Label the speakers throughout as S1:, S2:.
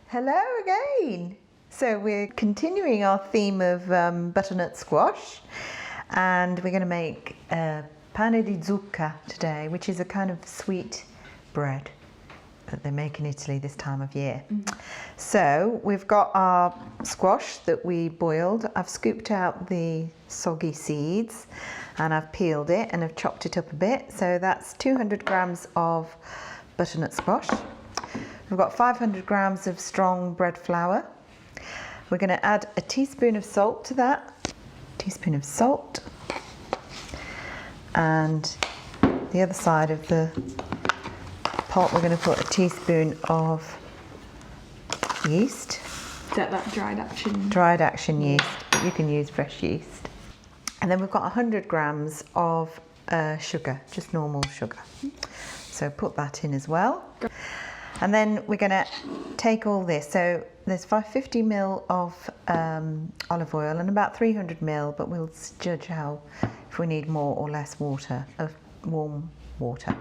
S1: Hello again. So we're continuing our theme of butternut squash, and we're going to make pane di zucca today, which is a kind of sweet bread that they make in Italy this time of year. So we've got our squash that we boiled. I've scooped out the soggy seeds and I've peeled it and I've chopped it up a bit. So that's 200 grams of butternut squash. We've got 500 grams of strong bread flour. We're going to add a teaspoon of salt to that. Teaspoon of salt. And the other side of the pot we're going to put a teaspoon of yeast.
S2: Is that dried action?
S1: Dried action yeast, but you can use fresh yeast. And then we've got 100 grams of sugar, just normal sugar. So put that in as well. And then we're going to take all this. So there's 550 ml of olive oil and about 300 ml, but we'll judge how if we need more or less water, of warm water.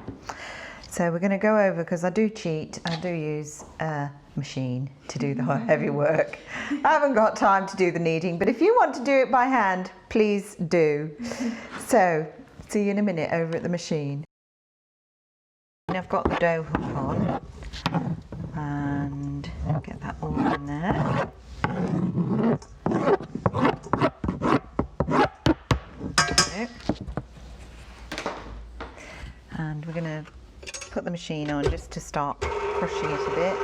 S1: So we're going to go over, because I do cheat, I do use a machine to do the heavy work. I haven't got time to do the kneading, but if you want to do it by hand, please do. So, see you in a minute over at the machine. And I've got the dough hook on, and get that all in there. Okay. And we're going to put the machine on just to start crushing it a bit.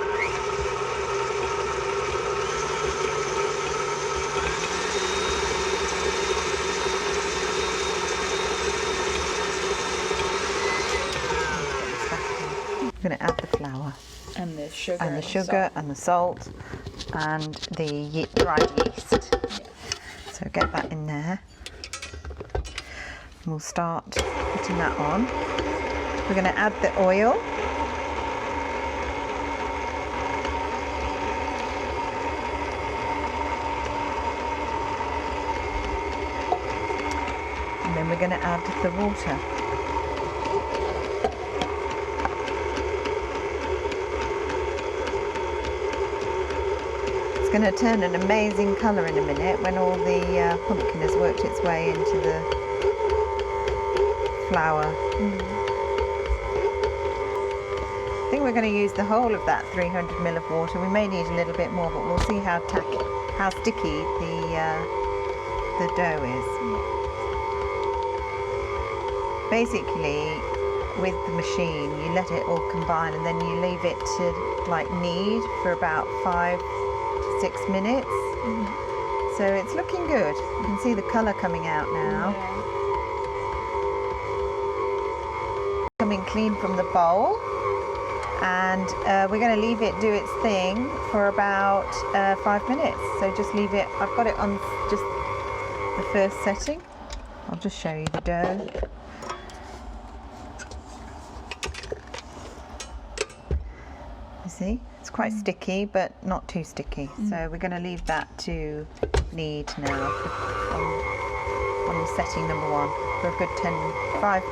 S1: I'm going to add the flour
S2: and the sugar
S1: and the salt and the dried yeast. Yeah. So get that in there. And we'll start putting that on. We're going to add the oil. And then we're going to add the water. It's going to turn an amazing colour in a minute when all the pumpkin has worked its way into the flour. I think we're going to use the whole of that 300 ml of water. We may need a little bit more, but we'll see how sticky the dough is. Basically, with the machine, you let it all combine and then you leave it to like knead for about 5 to 6 minutes. So it's looking good. You can see the colour coming out now. Coming clean from the bowl, and we're going to leave it do its thing for about 5 minutes. So just leave it. I've got it on just the first setting. I'll just show you the dough. You see, it's quite sticky, but not too sticky. So we're going to leave that to knead now on setting number 1 for a good 5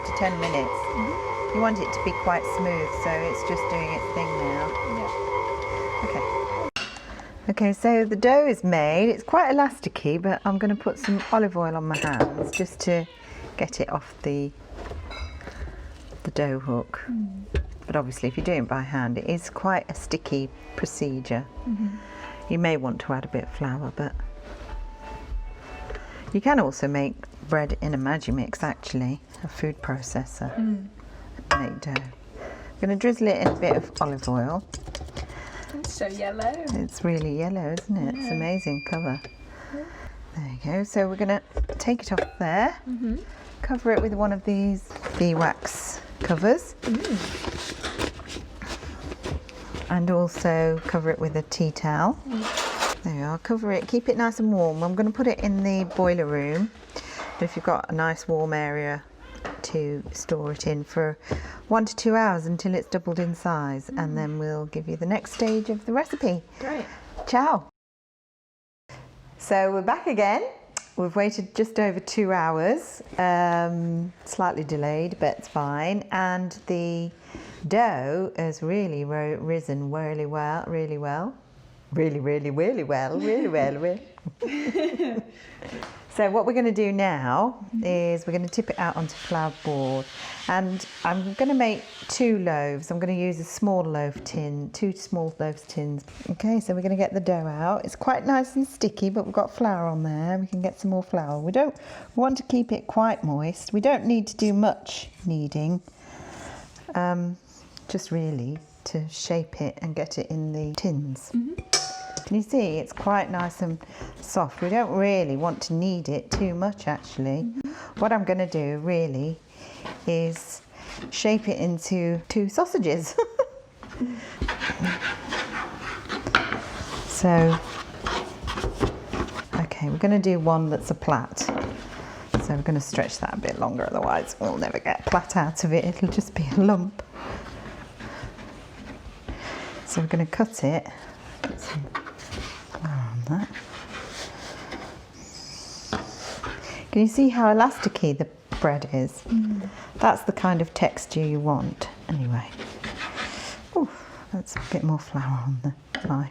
S1: to 10 minutes. You want it to be quite smooth, so it's just doing its thing now. Okay, so the dough is made. It's quite elasticy, but I'm going to put some olive oil on my hands just to get it off the dough hook. But obviously if you're doing it by hand, it is quite a sticky procedure. You may want to add a bit of flour, but you can also make bread in a Magimix, actually, a food processor, and make dough. I'm going to drizzle it in a bit of olive oil.
S2: It's so yellow.
S1: It's really yellow, isn't it? Yeah. It's amazing colour. There you go. So we're going to take it off there, cover it with one of these beeswax covers, and also cover it with a tea towel. There you are. Cover it, keep it nice and warm. I'm going to put it in the boiler room, but if you've got a nice warm area to store it in for 1 to 2 hours until it's doubled in size, and then we'll give you the next stage of the recipe.
S2: Great.
S1: Ciao. So we're back again. We've waited just over 2 hours, slightly delayed, but it's fine. And the dough has really risen really well. Really well. So what we're going to do now is we're going to tip it out onto flour board, and I'm going to make 2 loaves. I'm going to use a small loaf tin, 2 small loaf tins. Okay, so we're going to get the dough out. It's quite nice and sticky, but we've got flour on there. We can get some more flour. We don't want to keep it quite moist. We don't need to do much kneading, just really to shape it and get it in the tins. Can you see it's quite nice and soft? We don't really want to knead it too much actually. What I'm going to do really is shape it into 2 sausages. So, okay, we're going to do one that's a plat. So we're going to stretch that a bit longer, otherwise we'll never get plat out of it. It'll just be a lump. So we're going to cut it. Put some flour on that. Can you see how elasticy the bread is? That's the kind of texture you want. Anyway, that's a bit more flour on the pie.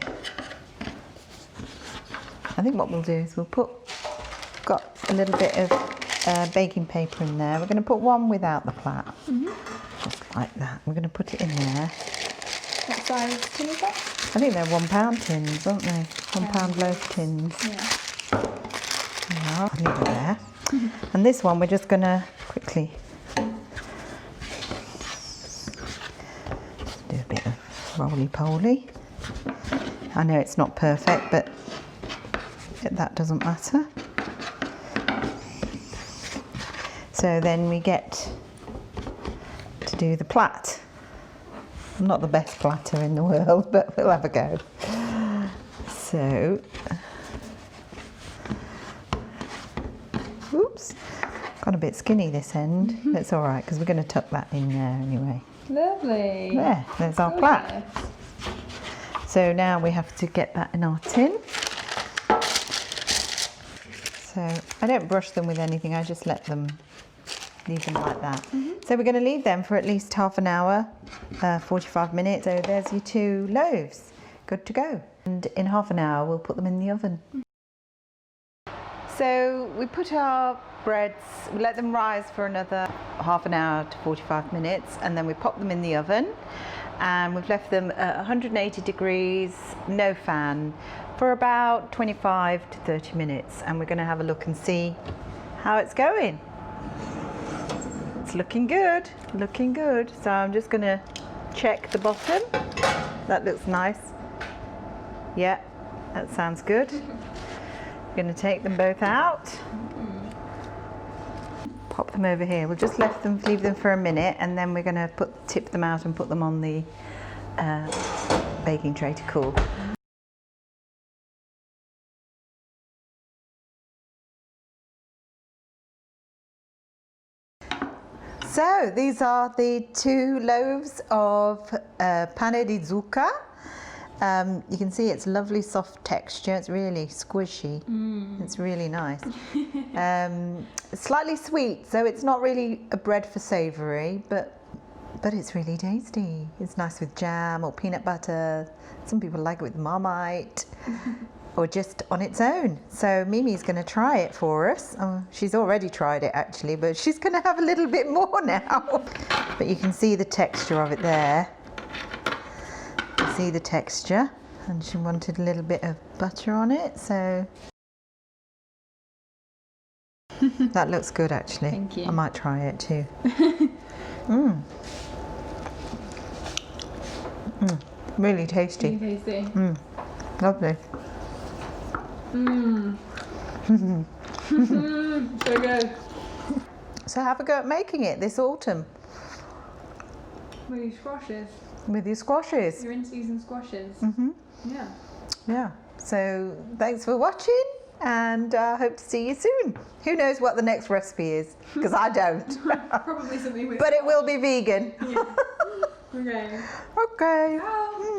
S1: I think what we'll do is got a little bit of baking paper in there. We're going to put one without the plat, just like that. We're going to put it in there.
S2: What size tin is that?
S1: I think they're £1 tins, aren't they? £1 loaf tins.
S2: Yeah.
S1: I'll leave it there. And this one we're just going to quickly do a bit of roly-poly. I know it's not perfect, but that doesn't matter. So then we get to do the plat. I'm not the best platter in the world, but we'll have a go. So, oops, got a bit skinny this end. It's all right because we're going to tuck that in there anyway.
S2: Lovely.
S1: There's our plat. So now we have to get that in our tin. So I don't brush them with anything, I just leave them like that. So we're going to leave them for at least half an hour, 45 minutes. So there's your 2 loaves, good to go. And in half an hour we'll put them in the oven. So we put our breads, we let them rise for another half an hour to 45 minutes, and then we pop them in the oven. And we've left them at 180 degrees, no fan, for about 25 to 30 minutes. And we're going to have a look and see how it's going. It's looking good, looking good. So I'm just going to check the bottom. That looks nice. Yeah, that sounds good. I'm going to take them both out. Pop them over here. We'll just leave them for a minute, and then we're going to tip them out and put them on the baking tray to cool. So these are the 2 loaves of Pane di Zucca. You can see it's lovely soft texture. It's really squishy. It's really nice. Slightly sweet, so it's not really a bread for savoury, but it's really tasty. It's nice with jam or peanut butter. Some people like it with Marmite or just on its own. So Mimi's going to try it for us. She's already tried it actually, but she's going to have a little bit more now. But you can see the texture of it there. See the texture, and she wanted a little bit of butter on it, so that looks good actually.
S2: Thank you.
S1: I might try it too. Really tasty.
S2: Really tasty.
S1: Lovely.
S2: So good.
S1: So have a go at making it this autumn
S2: With your squashes.
S1: with your squashes.
S2: Your in-season squashes. Yeah.
S1: Yeah. So thanks for watching, and I hope to see you soon. Who knows what the next recipe is? Because I don't.
S2: Probably something with.
S1: But it will be vegan.
S2: Yeah. Okay.
S1: Okay.
S2: Ciao.